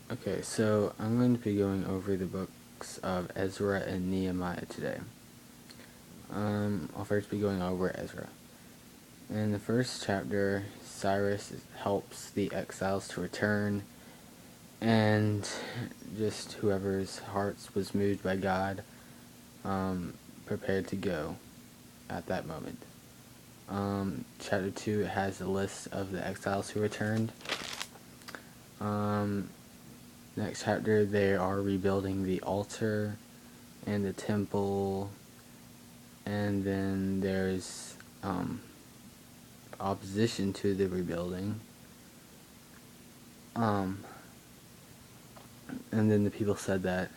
Okay, so I'm going to be going over the books of Ezra and Nehemiah today. I'll first be going over Ezra. In the first chapter, Cyrus helps the exiles to return, and just whoever's hearts was moved by God prepared to go at that moment. Chapter 2 has a list of the exiles who returned. Next chapter, they are rebuilding the altar and the temple, and then there's opposition to the rebuilding. And then the people said that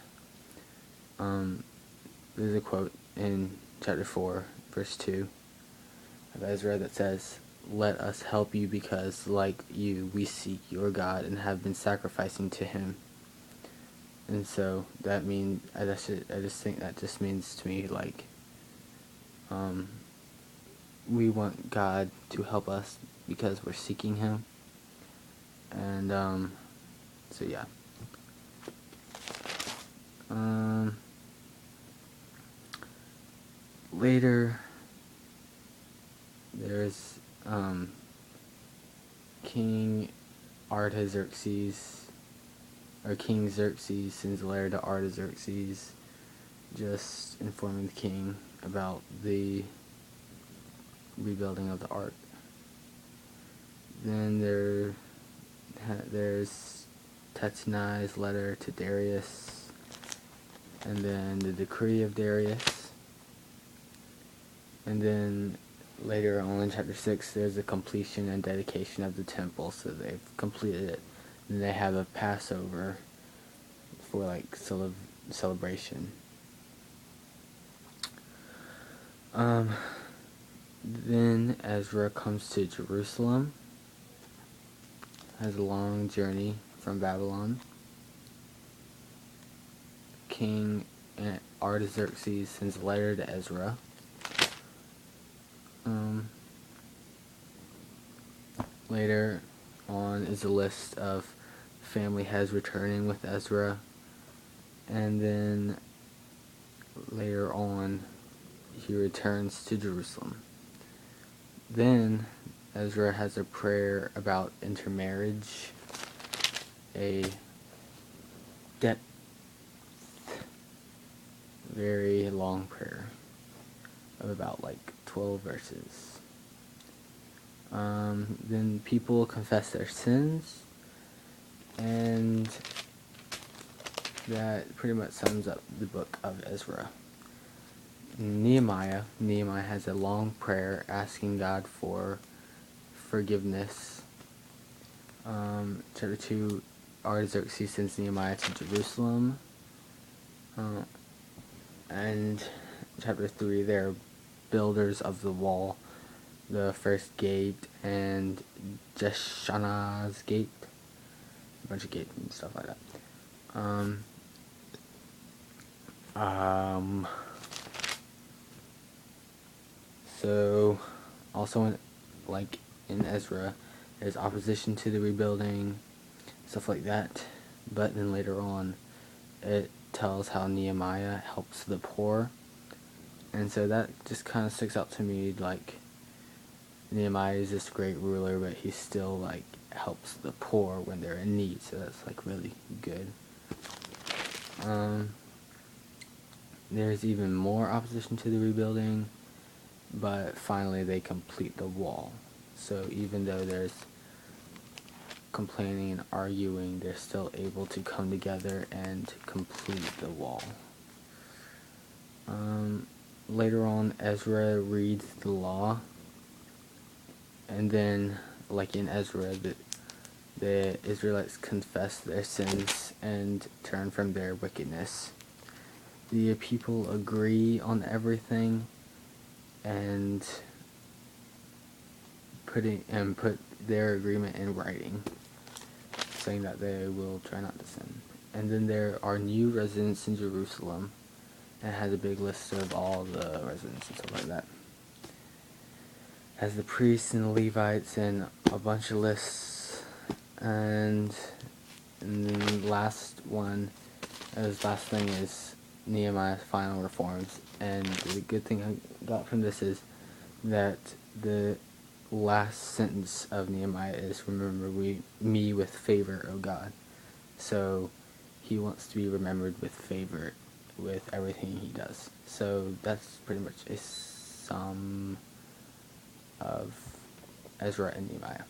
there's a quote in chapter 4, verse 2 of Ezra that says, "Let us help you because, like you, we seek your God and have been sacrificing to him." And so that means, I just think that just means to me, like, we want God to help us because we're seeking him. And so yeah. Later, there's King Artaxerxes, or King Xerxes sends a letter to Artaxerxes, just informing the king about the rebuilding of the ark. Then there's Tattenai's letter to Darius, and then the decree of Darius. And then later on in chapter 6, there's a completion and dedication of the temple, so they've completed it. And they have a Passover for like celebration. Then Ezra comes to Jerusalem, has a long journey from Babylon. King Artaxerxes sends a letter to Ezra. Later on is a list of family heads returning with Ezra, and then later on he returns to Jerusalem. Then Ezra has a prayer about intermarriage, a depth, very long prayer of about like 12 verses. Then people confess their sins, and that pretty much sums up the book of Ezra. Nehemiah has a long prayer asking God for forgiveness. Chapter 2, Artaxerxes sends Nehemiah to Jerusalem. And chapter 3, they're builders of the wall, the first gate and Jeshanah's gate, a bunch of gates and stuff like that. So also in Ezra, there's opposition to the rebuilding, stuff like that. But then later on, it tells how Nehemiah helps the poor, and so that just kind of sticks out to me. Like, Nehemiah is this great ruler, but he still like helps the poor when they're in need. So that's like really good. There's even more opposition to the rebuilding, but finally they complete the wall. So even though there's complaining and arguing, they're still able to come together and complete the wall. Later on, Ezra reads the law, and then, like in Ezra, the Israelites confess their sins and turn from their wickedness. The people agree on everything and put their agreement in writing, saying that they will try not to sin. And then there are new residents in Jerusalem, and it has a big list of all the residents and stuff like that. Has the priests and the Levites and a bunch of lists, and And then last thing is Nehemiah's final reforms. And the good thing I got from this is that the last sentence of Nehemiah is, "Remember me with favor, O God." So he wants to be remembered with favor with everything he does. So that's pretty much a sum of Ezra and Nehemiah.